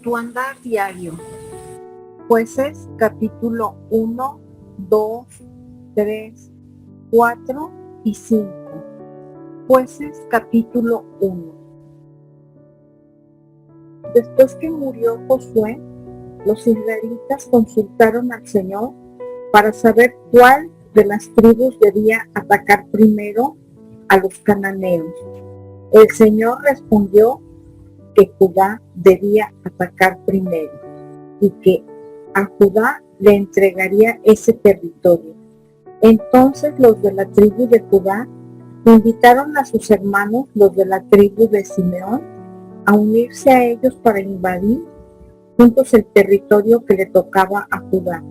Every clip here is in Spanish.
Tu andar diario. Jueces capítulo 1, 2, 3, 4 y 5. Jueces capítulo 1. Después que murió Josué, los israelitas consultaron al Señor para saber cuál de las tribus debía atacar primero a los cananeos. El Señor respondió que Judá debía atacar primero y que a Judá le entregaría ese territorio. Entonces los de la tribu de Judá invitaron a sus hermanos, los de la tribu de Simeón, a unirse a ellos para invadir juntos el territorio que le tocaba a Judá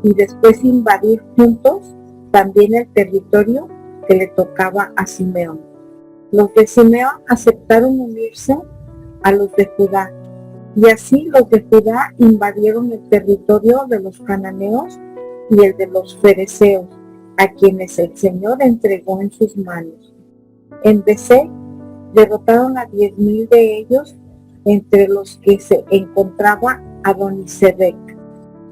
y después invadir juntos también el territorio que le tocaba a Simeón. Los de Simeón aceptaron unirse a los de Judá, y así los de Judá invadieron el territorio de los cananeos y el de los fereceos, a quienes el Señor entregó en sus manos. En Besek derrotaron a 10,000 de ellos, entre los que se encontraba Adonisedec,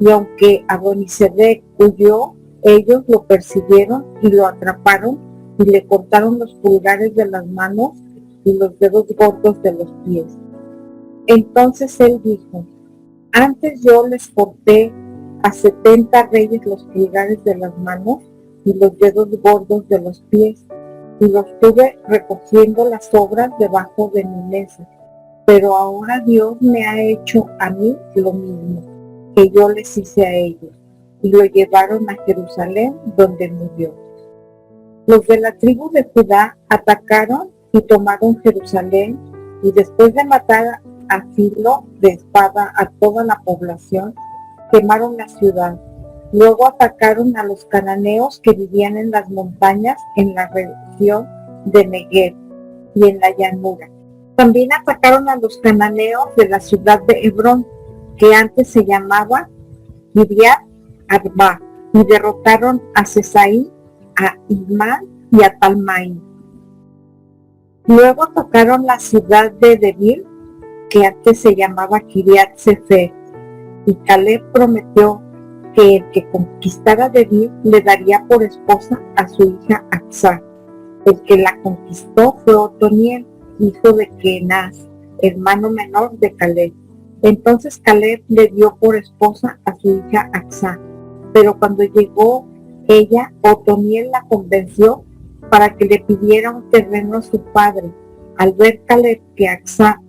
y aunque Adonisedec huyó, ellos lo persiguieron y lo atraparon y le cortaron los pulgares de las manos y los dedos gordos de los pies. Entonces él dijo: antes yo les corté a 70 reyes los pulgares de las manos y los dedos gordos de los pies, y los tuve recogiendo las sobras debajo de mi mesa. Pero ahora Dios me ha hecho a mí lo mismo que yo les hice a ellos, y lo llevaron a Jerusalén, donde murió. Los de la tribu de Judá atacaron y tomaron Jerusalén, y después de matar a filo de espada a toda la población, quemaron la ciudad. Luego atacaron a los cananeos que vivían en las montañas en la región de Negev y en la llanura. También atacaron a los cananeos de la ciudad de Hebrón, que antes se llamaba Kiriat Arba, y derrotaron a Sesaí, a Imán y a Talmaín. Luego atacaron la ciudad de Debir, que antes se llamaba Kiriat Sefer, y Caleb prometió que el que conquistara Debir le daría por esposa a su hija Acsá. El que la conquistó fue Otoniel, hijo de Kenaz, hermano menor de Caleb. Entonces Caleb le dio por esposa a su hija Acsá, pero cuando llegó ella, Otoniel la convenció para que le pidiera un terreno a su padre. Al ver Caleb que Acsá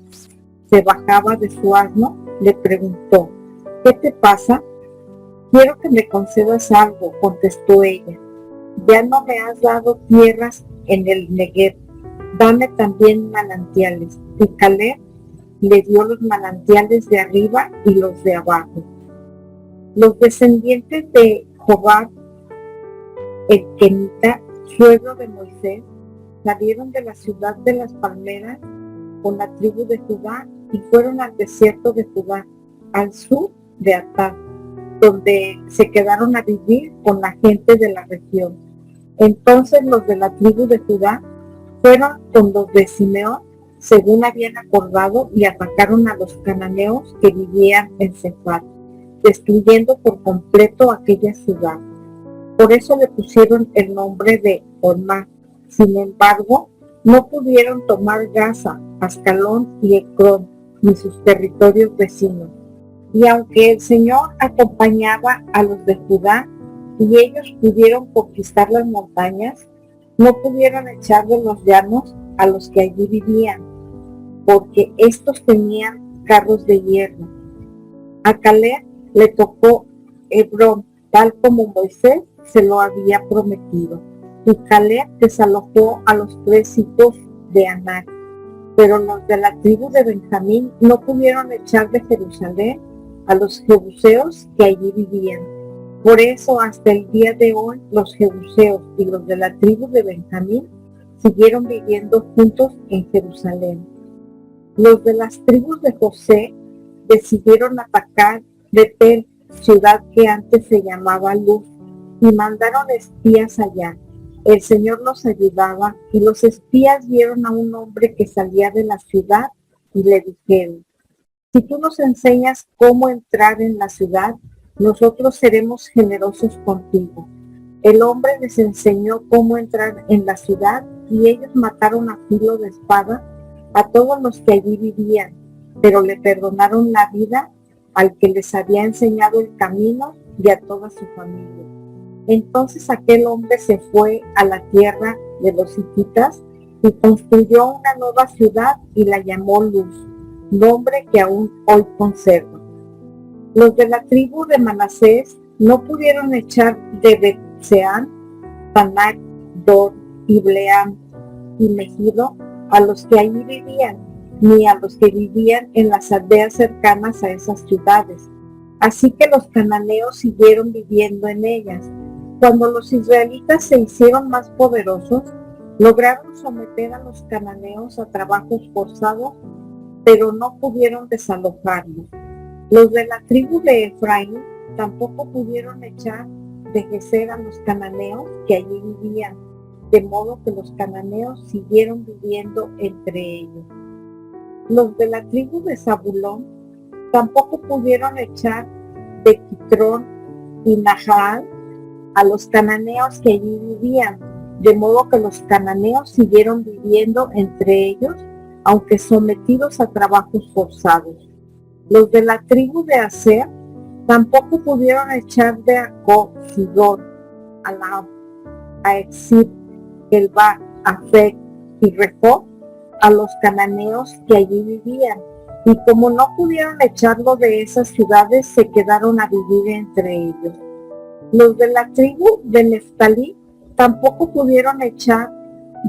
se bajaba de su asno, le preguntó: ¿qué te pasa? Quiero que me concedas algo, contestó ella. Ya no me has dado tierras en el Negev, dame también manantiales. Y Caleb le dio los manantiales de arriba y los de abajo. Los descendientes de Jobab, el kenita, suegro de Moisés, salieron de la ciudad de las palmeras con la tribu de Judá y fueron al desierto de Judá, al sur de Atad, donde se quedaron a vivir con la gente de la región. Entonces los de la tribu de Judá fueron con los de Simeón, según habían acordado, y atacaron a los cananeos que vivían en Sefat, destruyendo por completo aquella ciudad. Por eso le pusieron el nombre de Ormá. Sin embargo, no pudieron tomar Gaza, Ascalón y Ecrón, ni sus territorios vecinos. Y aunque el Señor acompañaba a los de Judá y ellos pudieron conquistar las montañas, no pudieron echar de los llanos a los que allí vivían, porque estos tenían carros de hierro. A Caleb le tocó Hebrón, tal como Moisés se lo había prometido. Y Caleb desalojó a los 3 hijos de Anac. Pero los de la tribu de Benjamín no pudieron echar de Jerusalén a los jebuseos que allí vivían. Por eso hasta el día de hoy los jebuseos y los de la tribu de Benjamín siguieron viviendo juntos en Jerusalén. Los de las tribus de José decidieron atacar Betel, ciudad que antes se llamaba Luz, y mandaron espías allá. El Señor los ayudaba, y los espías vieron a un hombre que salía de la ciudad y le dijeron: Si tú nos enseñas cómo entrar en la ciudad, nosotros seremos generosos contigo. El hombre les enseñó cómo entrar en la ciudad y ellos mataron a filo de espada a todos los que allí vivían, pero le perdonaron la vida al que les había enseñado el camino y a toda su familia. Entonces aquel hombre se fue a la tierra de los hititas y construyó una nueva ciudad y la llamó Luz, nombre que aún hoy conserva. Los de la tribu de Manasés no pudieron echar de Betseán, Tanac, Dor, Ibleam y Megido a los que allí vivían, ni a los que vivían en las aldeas cercanas a esas ciudades. Así que los cananeos siguieron viviendo en ellas. Cuando los israelitas se hicieron más poderosos, lograron someter a los cananeos a trabajos forzados, pero no pudieron desalojarlos. Los de la tribu de Efraín tampoco pudieron echar de Geser a los cananeos que allí vivían, de modo que los cananeos siguieron viviendo entre ellos. Los de la tribu de Zabulón tampoco pudieron echar de Quitrón y Nahaal a los cananeos que allí vivían, de modo que los cananeos siguieron viviendo entre ellos, aunque sometidos a trabajos forzados. Los de la tribu de Aser tampoco pudieron echar de Acó, Sidón, Alam, a Exib, Elba, Afec y Rehob a los cananeos que allí vivían, y como no pudieron echarlo de esas ciudades, se quedaron a vivir entre ellos. Los de la tribu de Neftalí tampoco pudieron echar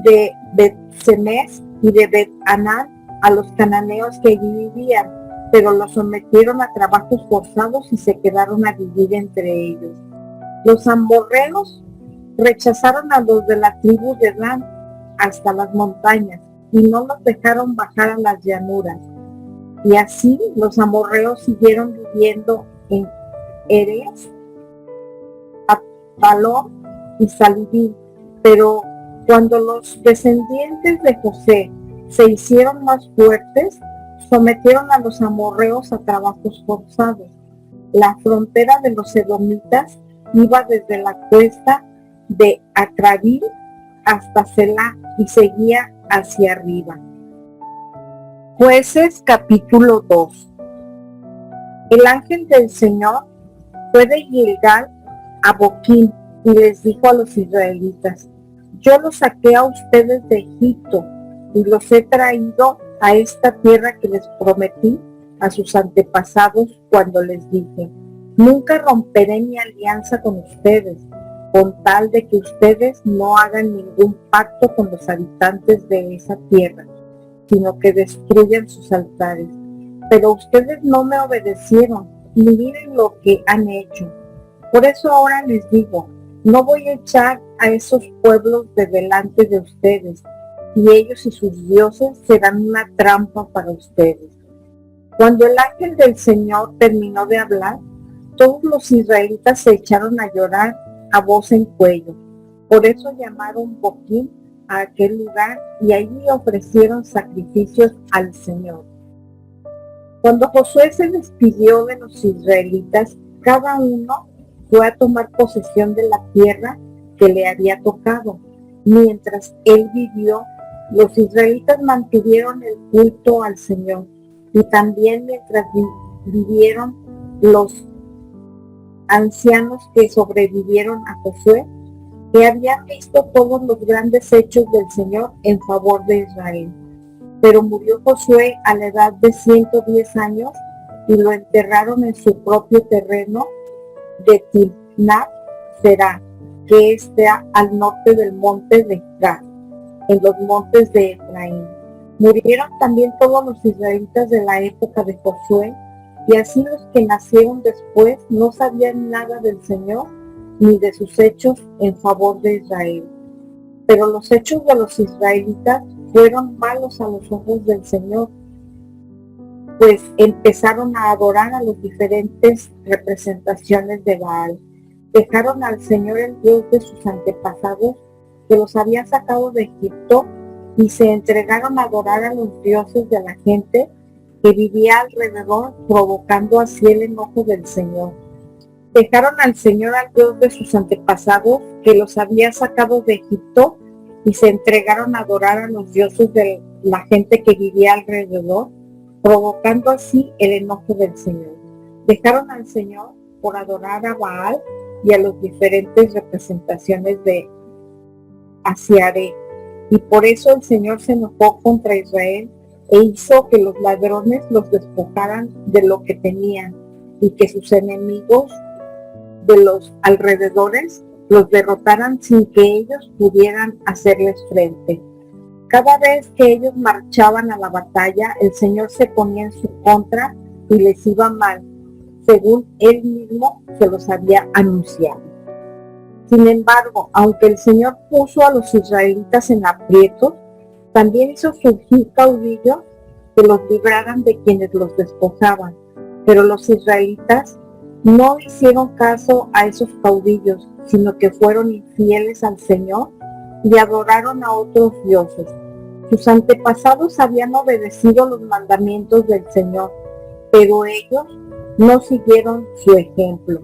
de Bet-Semes y de Bet-Anán a los cananeos que allí vivían, pero los sometieron a trabajos forzados y se quedaron a vivir entre ellos. Los amorreos rechazaron a los de la tribu de Dan hasta las montañas y no los dejaron bajar a las llanuras. Y así los amorreos siguieron viviendo en Erez, Apalón y Salibín, pero cuando los descendientes de José se hicieron más fuertes, sometieron a los amorreos a trabajos forzados. La frontera de los edomitas iba desde la cuesta de Acrabín hasta Selá y seguía hacia arriba. Jueces capítulo 2. El ángel del Señor fue de Gilgal a Boquim y les dijo a los israelitas: yo los saqué a ustedes de Egipto y los he traído a esta tierra que les prometí a sus antepasados cuando les dije: nunca romperé mi alianza con ustedes, con tal de que ustedes no hagan ningún pacto con los habitantes de esa tierra, sino que destruyan sus altares. Pero ustedes no me obedecieron y miren lo que han hecho. Por eso ahora les digo: no voy a echar a esos pueblos de delante de ustedes, y ellos y sus dioses serán una trampa para ustedes. Cuando el ángel del Señor terminó de hablar, todos los israelitas se echaron a llorar a voz en cuello. Por eso llamaron Boquim a aquel lugar y allí ofrecieron sacrificios al Señor. Cuando Josué se despidió de los israelitas, cada uno fue a tomar posesión de la tierra que le había tocado. Mientras él vivió, los israelitas mantuvieron el culto al Señor, y también mientras vivieron los ancianos que sobrevivieron a Josué, que habían visto todos los grandes hechos del Señor en favor de Israel. Pero murió Josué a la edad de 110 años y lo enterraron en su propio terreno de Timnat Será, que está al norte del monte de Gad, en los montes de Efraín. Murieron también todos los israelitas de la época de Josué, y así los que nacieron después no sabían nada del Señor ni de sus hechos en favor de Israel. Pero los hechos de los israelitas fueron malos a los ojos del Señor, pues empezaron a adorar a las diferentes representaciones de Baal. Dejaron al Señor, el Dios de sus antepasados, que los había sacado de Egipto, y se entregaron a adorar a los dioses de la gente que vivía alrededor, provocando así el enojo del Señor. Dejaron al Señor, al Dios de sus antepasados, que los había sacado de Egipto, y se entregaron a adorar a los dioses de la gente que vivía alrededor, provocando así el enojo del Señor. Dejaron al Señor por adorar a Baal y a las diferentes representaciones de Asiaré. Y por eso el Señor se enojó contra Israel e hizo que los ladrones los despojaran de lo que tenían y que sus enemigos de los alrededores los derrotaran sin que ellos pudieran hacerles frente. Cada vez que ellos marchaban a la batalla, el Señor se ponía en su contra y les iba mal, según Él mismo se los había anunciado. Sin embargo, aunque el Señor puso a los israelitas en aprietos, también hizo surgir caudillos que los libraran de quienes los despojaban. Pero los israelitas no hicieron caso a esos caudillos, sino que fueron infieles al Señor y adoraron a otros dioses. Sus antepasados habían obedecido los mandamientos del Señor, pero ellos no siguieron su ejemplo.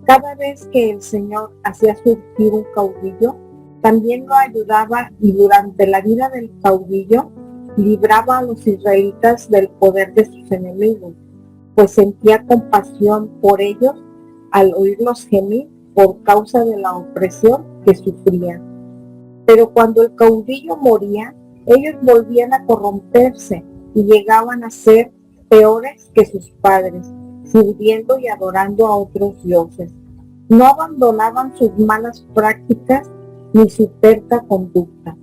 Cada vez que el Señor hacía surgir un caudillo, también lo ayudaba, y durante la vida del caudillo libraba a los israelitas del poder de sus enemigos, pues sentía compasión por ellos al oírlos gemir por causa de la opresión que sufrían. Pero cuando el caudillo moría, ellos volvían a corromperse y llegaban a ser peores que sus padres, sirviendo y adorando a otros dioses. No abandonaban sus malas prácticas ni su terca conducta.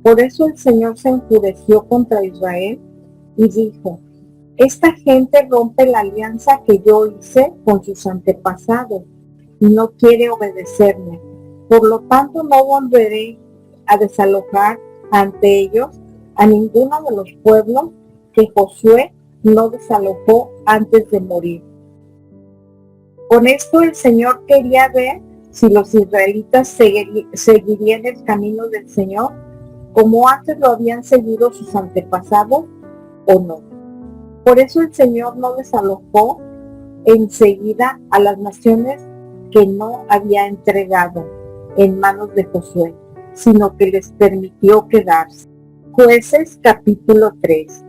Por eso el Señor se enfureció contra Israel y dijo: esta gente rompe la alianza que yo hice con sus antepasados y no quiere obedecerme. Por lo tanto, no volveré a desalojar ante ellos a ninguno de los pueblos que Josué no desalojó antes de morir. Con esto el Señor quería ver si los israelitas seguirían el camino del Señor como antes lo habían seguido sus antepasados o no. Por eso el Señor no desalojó enseguida a las naciones que no había entregado en manos de Josué, sino que les permitió quedarse. Jueces capítulo 3.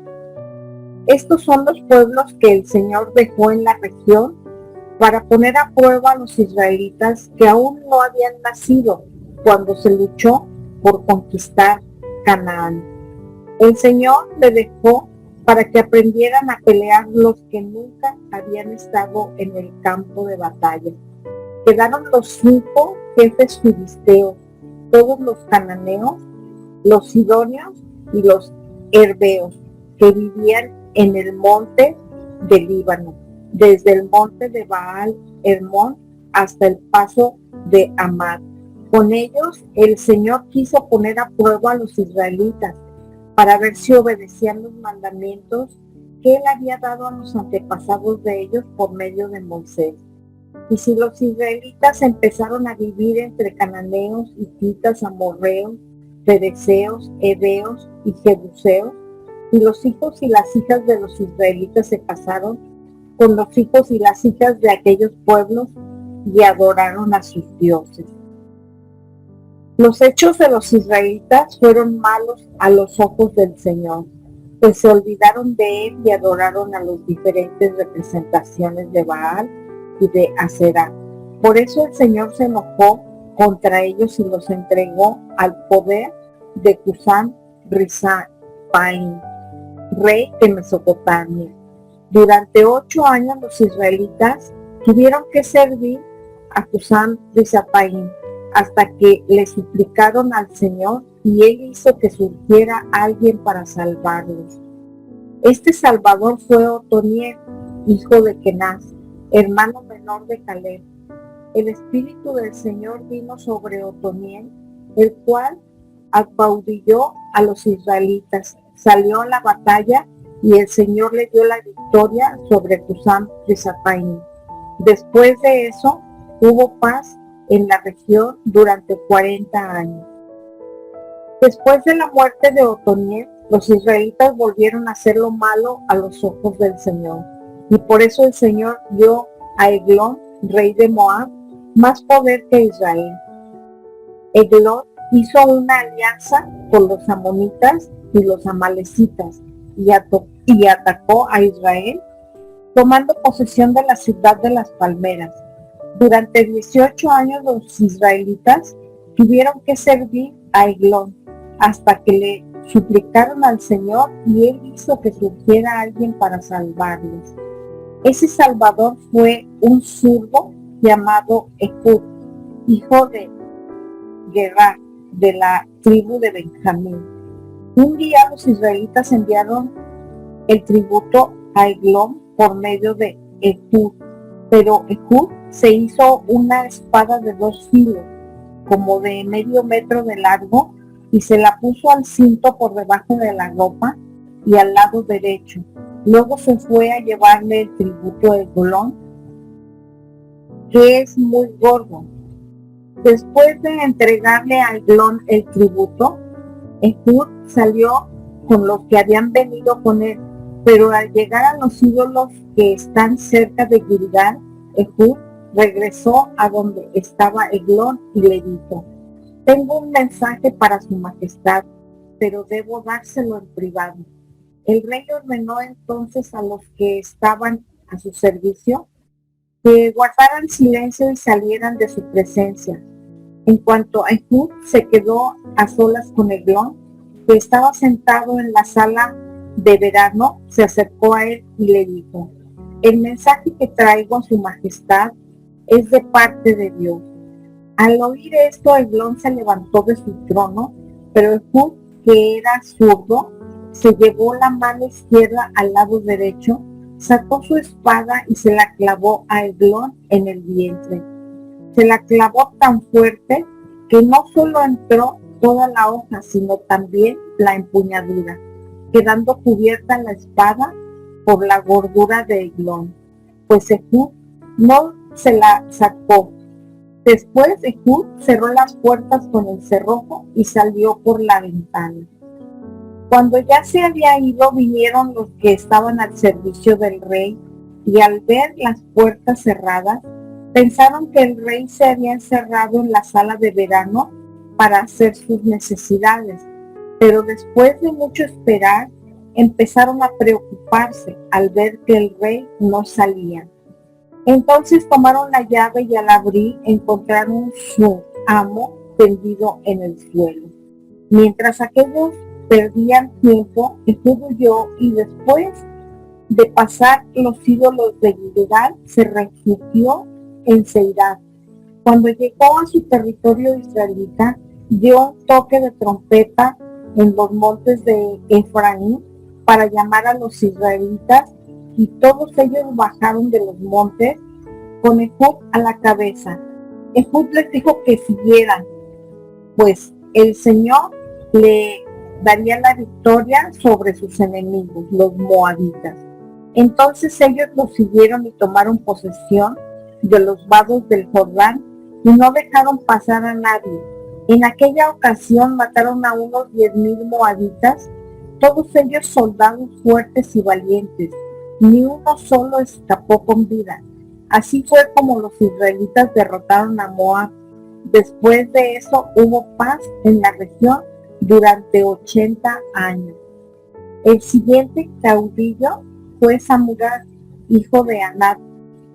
Estos son los pueblos que el Señor dejó en la región para poner a prueba a los israelitas que aún no habían nacido cuando se luchó por conquistar Canaán. El Señor le dejó para que aprendieran a pelear los que nunca habían estado en el campo de batalla. Quedaron los 5 jefes filisteos, todos los cananeos, los sidonios y los herbeos, que vivían en el monte del Líbano, desde el monte de Baal Hermón hasta el paso de Amad. Con ellos el Señor quiso poner a prueba a los israelitas para ver si obedecían los mandamientos que Él había dado a los antepasados de ellos por medio de Moisés. Y si los israelitas empezaron a vivir entre cananeos, hititas, amorreos, fereceos, heveos y jebuseos, y los hijos y las hijas de los israelitas se casaron con los hijos y las hijas de aquellos pueblos y adoraron a sus dioses. Los hechos de los israelitas fueron malos a los ojos del Señor, pues se olvidaron de Él y adoraron a las diferentes representaciones de Baal y de Aserá. Por eso el Señor se enojó contra ellos y los entregó al poder de Cusán Risathaim, rey de Mesopotamia. Durante 8 años los israelitas tuvieron que servir a Cusán Risathaim hasta que le suplicaron al Señor y Él hizo que surgiera alguien para salvarlos. Este Salvador fue Otoniel, hijo de Kenaz, hermano menor de Caleb. El Espíritu del Señor vino sobre Otoniel, el cual acaudilló a los israelitas, salió a la batalla y el Señor le dio la victoria sobre Cusán Risathaim. Después de eso, hubo paz en la región durante 40 años. Después de la muerte de Otoniel, los israelitas volvieron a hacer lo malo a los ojos del Señor. Y por eso el Señor dio a Eglón, rey de Moab, más poder que Israel. Eglón hizo una alianza con los amonitas y los amalecitas y atacó a Israel, tomando posesión de la ciudad de las palmeras. Durante 18 años los israelitas tuvieron que servir a Eglón hasta que le suplicaron al Señor y él hizo que surgiera alguien para salvarlos. Ese salvador fue un zurdo llamado Ehud, hijo de Gera, de la tribu de Benjamín. Un día los israelitas enviaron el tributo a Eglón por medio de Ehud, pero Ehud se hizo una espada de 2 filos, como de medio metro de largo, y se la puso al cinto por debajo de la ropa y al lado derecho. Luego se fue a llevarle el tributo a Eglón, que es muy gordo. Después de entregarle a Eglón el tributo, Ehud salió con los que habían venido con él, pero al llegar a los ídolos que están cerca de Gilgal, Ehud regresó a donde estaba Eglón y le dijo: tengo un mensaje para su majestad, pero debo dárselo en privado. El rey ordenó entonces a los que estaban a su servicio que guardaran silencio y salieran de su presencia. En cuanto a Ehud se quedó a solas con Eglón, que estaba sentado en la sala de verano, se acercó a él y le dijo: el mensaje que traigo a su majestad es de parte de Dios. Al oír esto, Eglón se levantó de su trono, pero Ehud, que era zurdo, se llevó la mano izquierda al lado derecho, sacó su espada y se la clavó a Eglón en el vientre. Se la clavó tan fuerte que no solo entró toda la hoja, sino también la empuñadura, quedando cubierta la espada por la gordura de Eglón, pues Ehud no se la sacó. Después Ehud cerró las puertas con el cerrojo y salió por la ventana. Cuando ya se había ido, vinieron los que estaban al servicio del rey, y al ver las puertas cerradas, pensaron que el rey se había encerrado en la sala de verano para hacer sus necesidades, pero después de mucho esperar, empezaron a preocuparse al ver que el rey no salía. Entonces tomaron la llave y al abrir encontraron su amo tendido en el suelo. Mientras aquellos perdían tiempo, Ehud huyó y después de pasar los ídolos de Gilgal, se refugió en Seirá. Cuando llegó a su territorio israelita, dio un toque de trompeta en los montes de Efraín para llamar a los israelitas, y todos ellos bajaron de los montes con Ehud a la cabeza. Ehud les dijo que siguieran, pues el Señor le daría la victoria sobre sus enemigos, los moabitas. Entonces ellos los siguieron y tomaron posesión de los vados del Jordán y no dejaron pasar a nadie. En aquella ocasión mataron a unos 10,000 moabitas, todos ellos soldados fuertes y valientes. Ni uno solo escapó con vida. Así fue como los israelitas derrotaron a Moab. Después de eso hubo paz en la región durante 80 años. El siguiente caudillo fue Samgar, hijo de Anat,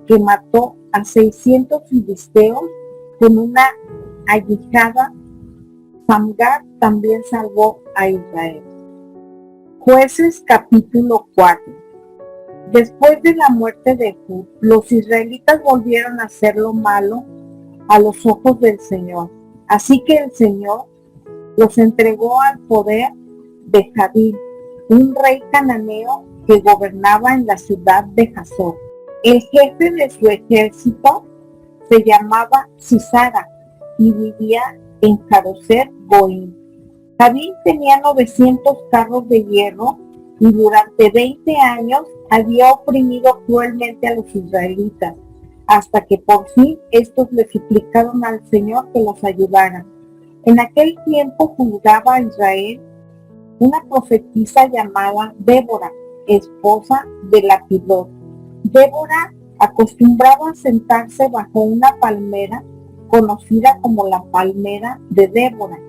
que mató a 600 filisteos con una aguijada. Samgar también salvó a Israel. Jueces capítulo 4. Después de la muerte de Ehud, los israelitas volvieron a hacer lo malo a los ojos del Señor. Así que el Señor los entregó al poder de Jabín, un rey cananeo que gobernaba en la ciudad de Hazor. El jefe de su ejército se llamaba Sisara y vivía en Jaroset Goim. Jabín tenía 900 carros de hierro y durante 20 años había oprimido cruelmente a los israelitas, hasta que por fin estos le suplicaron al Señor que los ayudara. En aquel tiempo juzgaba a Israel una profetisa llamada Débora, esposa de Lapidot. Débora acostumbraba a sentarse bajo una palmera conocida como la palmera de Débora,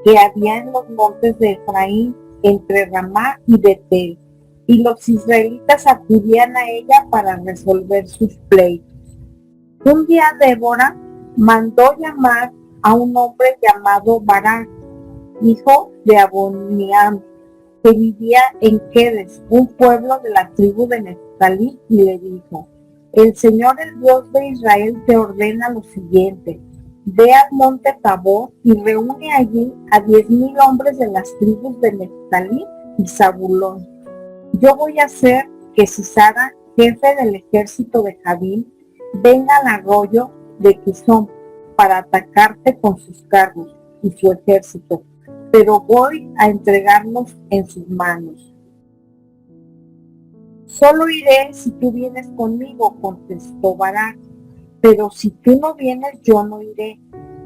que había en los montes de Efraín, entre Ramá y Betel, y los israelitas acudían a ella para resolver sus pleitos. Un día Débora mandó llamar a un hombre llamado Barak, hijo de Aboniam, que vivía en Quedes, un pueblo de la tribu de Neftalí, y le dijo: el Señor, el Dios de Israel, te ordena lo siguiente: ve al monte Tabor y reúne allí a 10,000 hombres de las tribus de Neftalí y Zabulón. Yo voy a hacer que Sisara, jefe del ejército de Jabín, venga al arroyo de Quizón para atacarte con sus carros y su ejército, pero voy a entregarlos en sus manos. Solo iré si tú vienes conmigo, contestó Barak, pero si tú no vienes, yo no iré.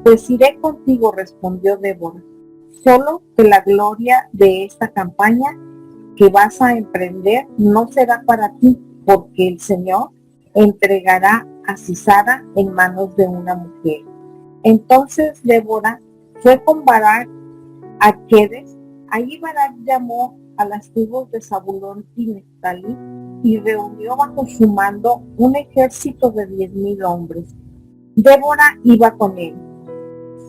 Pues iré contigo, respondió Débora. Solo que la gloria de esta campaña que vas a emprender no será para ti, porque el Señor entregará a Sisara en manos de una mujer. Entonces Débora fue con Barak a Quedes. Allí Barak llamó a las tribus de Zabulón y Neftalí y reunió bajo su mando un ejército de 10,000 hombres. Débora iba con él.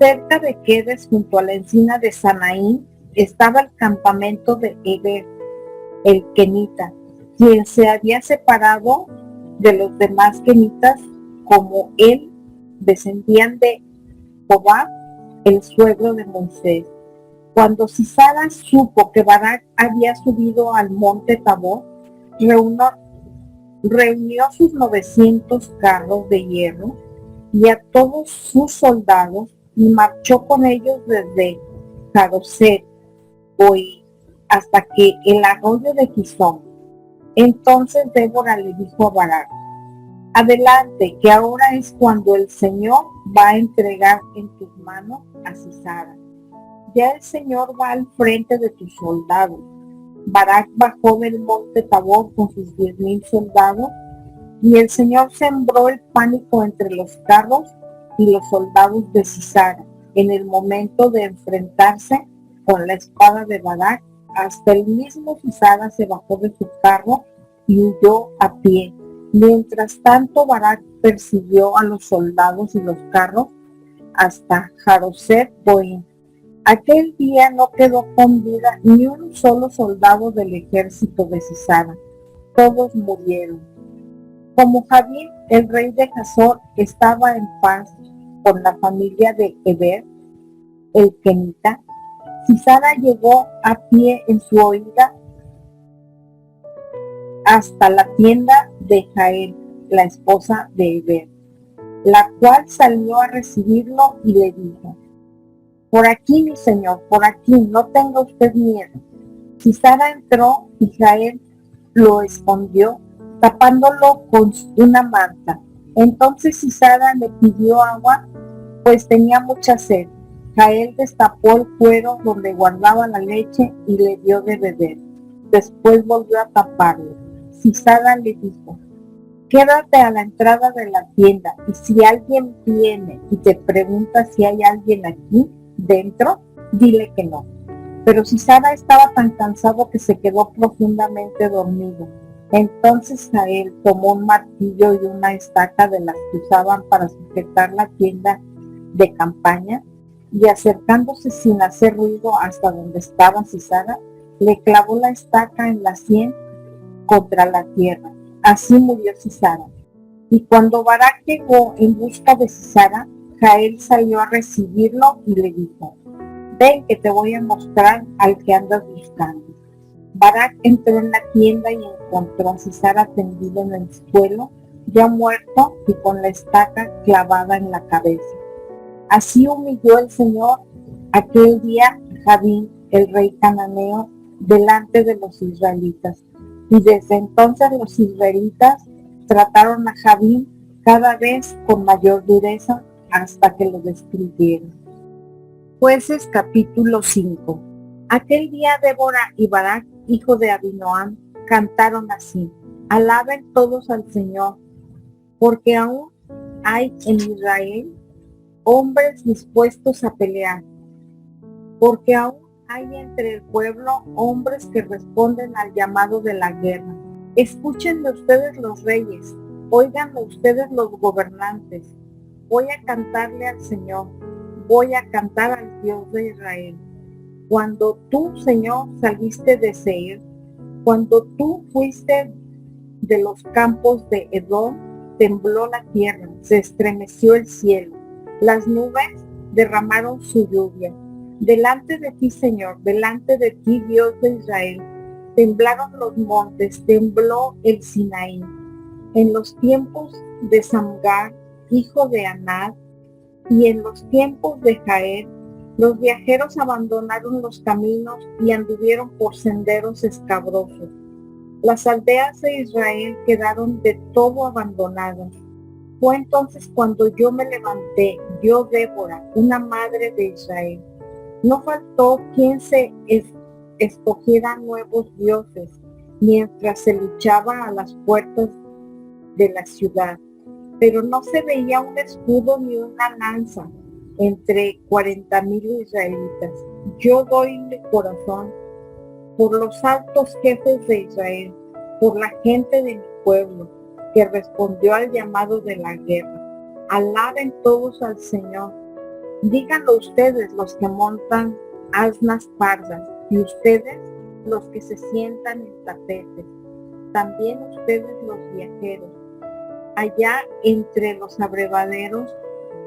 Cerca de Quedes, junto a la encina de Sanaín, estaba el campamento de Heber, el kenita, quien se había separado de los demás kenitas, como él descendían de Jobab, el suegro de Moisés. Cuando Sisara supo que Barak había subido al monte Tabor, reunió sus 900 carros de hierro y a todos sus soldados y marchó con ellos desde Jaroset hoy hasta que el arroyo de Quizón. Entonces Débora le dijo a Barak: adelante, que ahora es cuando el Señor va a entregar en tus manos a Sisara. Ya el Señor va al frente de tus soldados. Barak bajó del monte Tabor con sus 10,000 soldados, y el Señor sembró el pánico entre los carros y los soldados de Sisara en el momento de enfrentarse con la espada de Barak. Hasta el mismo Sisara se bajó de su carro y huyó a pie. Mientras tanto, Barak persiguió a los soldados y los carros hasta Jaroset Boim. Aquel día no quedó con vida ni un solo soldado del ejército de Sisara. Todos murieron. Como Jabín, el rey de Hazor, estaba en paz con la familia de Heber, el kenita, Sisara llegó a pie en su huida hasta la tienda de Jael, la esposa de Heber, la cual salió a recibirlo y le dijo: por aquí, mi señor, por aquí, no tenga usted miedo. Sisara entró y Jael lo escondió, tapándolo con una manta. Entonces Sisara le pidió agua, pues tenía mucha sed. Jael destapó el cuero donde guardaba la leche y le dio de beber. Después volvió a taparlo. Sisara le dijo: quédate a la entrada de la tienda, y si alguien viene y te pregunta si hay alguien aquí dentro, dile que no. Pero Sisara estaba tan cansado que se quedó profundamente dormido. Entonces Jael tomó un martillo y una estaca de las que usaban para sujetar la tienda de campaña, y acercándose sin hacer ruido hasta donde estaba Sisara, le clavó la estaca en la sien contra la tierra. Así murió Sisara. Y cuando Barak llegó en busca de Sisara, Jael salió a recibirlo y le dijo: ven, que te voy a mostrar al que andas buscando. Barak entró en la tienda y encontró a Sisara tendido en el suelo, ya muerto y con la estaca clavada en la cabeza. Así humilló el Señor aquel día a Jabín, el rey cananeo, delante de los israelitas. Y desde entonces los israelitas trataron a Jabín cada vez con mayor dureza hasta que lo destruyeron. Jueces capítulo 5. Aquel día Débora y Barak, hijo de Abinoam, cantaron así: alaben todos al Señor, porque aún hay en Israel hombres dispuestos a pelear, porque aún hay entre el pueblo hombres que responden al llamado de la guerra. Escúchenme ustedes los reyes, óiganlo ustedes los gobernantes. Voy a cantarle al Señor, voy a cantar al Dios de Israel. Cuando tú, Señor, saliste de Seir, cuando tú fuiste de los campos de Edom, tembló la tierra, se estremeció el cielo, las nubes derramaron su lluvia. Delante de ti, Señor, delante de ti, Dios de Israel, temblaron los montes, tembló el Sinaí. En los tiempos de Samgar, hijo de Anat, y en los tiempos de Jael, los viajeros abandonaron los caminos y anduvieron por senderos escabrosos. Las aldeas de Israel quedaron de todo abandonadas. Fue entonces cuando yo me levanté, yo Débora, una madre de Israel. No faltó quien se escogiera nuevos dioses, mientras se luchaba a las puertas de la ciudad. Pero no se veía un escudo ni una lanza entre 40,000 israelitas. Yo doy mi corazón por los altos jefes de Israel, por la gente de mi pueblo, que respondió al llamado de la guerra. Alaben todos al Señor. Díganlo ustedes los que montan asnas pardas, y ustedes los que se sientan en tapetes. También ustedes los viajeros, allá entre los abrevaderos,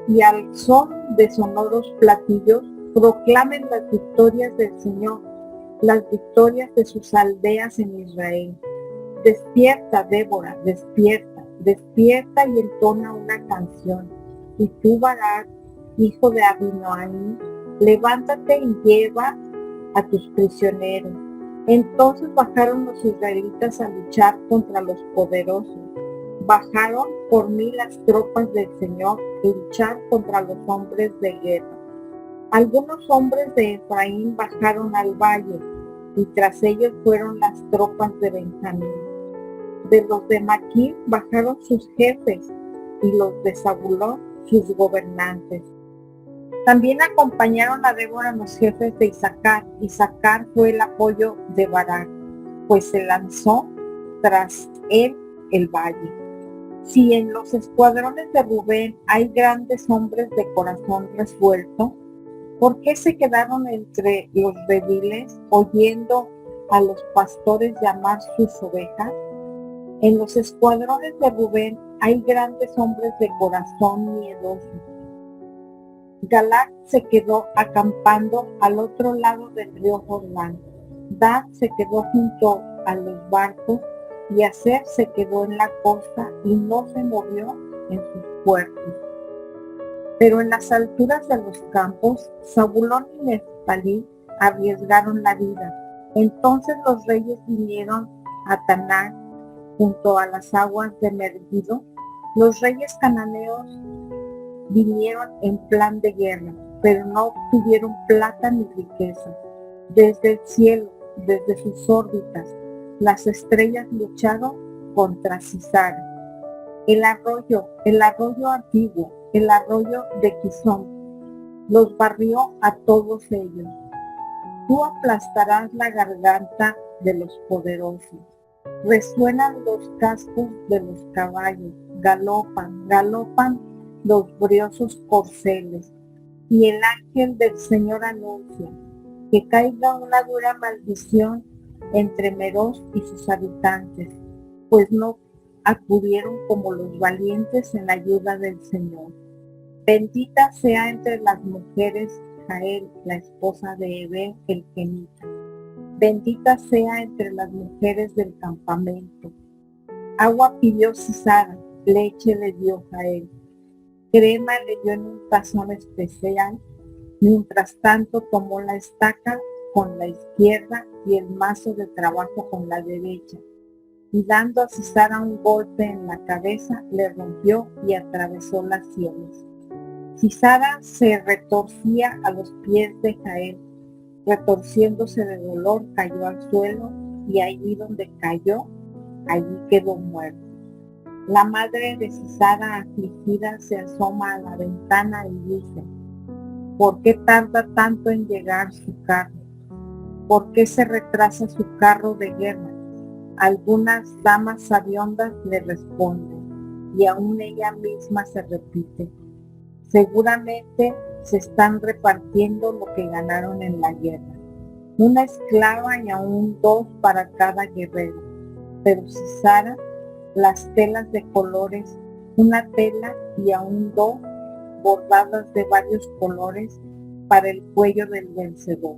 y al son de sonoros platillos, proclamen las victorias del Señor, las victorias de sus aldeas en Israel. Despierta, Débora, despierta, despierta y entona una canción. Y tú, Barak, hijo de Abinoam, levántate y lleva a tus prisioneros. Entonces bajaron los israelitas a luchar contra los poderosos. Bajaron por mí las tropas del Señor a luchar contra los hombres de guerra. Algunos hombres de Efraín bajaron al valle, y tras ellos fueron las tropas de Benjamín. De los de Maquir bajaron sus jefes, y los de Zabulón sus gobernantes. También acompañaron a Débora los jefes de Isaacar. Isaacar fue el apoyo de Barak, pues se lanzó tras él el valle. Si en los escuadrones de Rubén hay grandes hombres de corazón resuelto, ¿por qué se quedaron entre los rediles oyendo a los pastores llamar sus ovejas? En los escuadrones de Rubén hay grandes hombres de corazón miedoso. Galaad se quedó acampando al otro lado del río Jordán. Dan se quedó junto a los barcos, y Aser se quedó en la costa y no se movió en sus puertos. Pero en las alturas de los campos, Zabulón y Neftalí arriesgaron la vida. Entonces los reyes vinieron a Tanar, junto a las aguas de Megiddo. Los reyes cananeos vinieron en plan de guerra, pero no obtuvieron plata ni riqueza. Desde el cielo, desde sus órbitas, las estrellas lucharon contra Sisara. El arroyo antiguo, el arroyo de Quizón, los barrió a todos ellos. Tú aplastarás la garganta de los poderosos. Resuenan los cascos de los caballos, galopan, galopan los briosos corceles. Y el ángel del Señor anuncia que caiga una dura maldición entre Meroz y sus habitantes, pues no acudieron como los valientes en ayuda del Señor. Bendita sea entre las mujeres Jael, la esposa de Heber el Kenita. Bendita sea entre las mujeres del campamento. Agua pidió Sisara, leche le dio Jael. Crema le dio en un tazón especial. Mientras tanto tomó la estaca con la izquierda y el mazo de trabajo con la derecha, y dando a Sisara un golpe en la cabeza, le rompió y atravesó las sienes. Sisara se retorcía a los pies de Jael, Retorciéndose de dolor, cayó al suelo y allí donde cayó, allí quedó muerto. La madre de Sisara, afligida, se asoma a la ventana y dice: ¿por qué tarda tanto en llegar su carro? ¿Por qué se retrasa su carro de guerra? Algunas damas sabiondas le responden, y aún ella misma se repite: seguramente se están repartiendo lo que ganaron en la guerra. Una esclava y aún dos para cada guerrero. Pero Sisara, las telas de colores, una tela y aún dos bordadas de varios colores para el cuello del vencedor.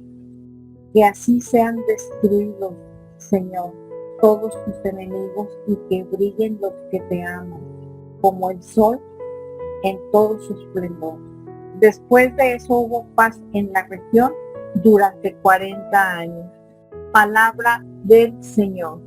Que así sean destruidos, Señor, todos tus enemigos, y que brillen los que te aman, como el sol en todo su esplendor. Después de eso hubo paz en la región durante 40 años. Palabra del Señor.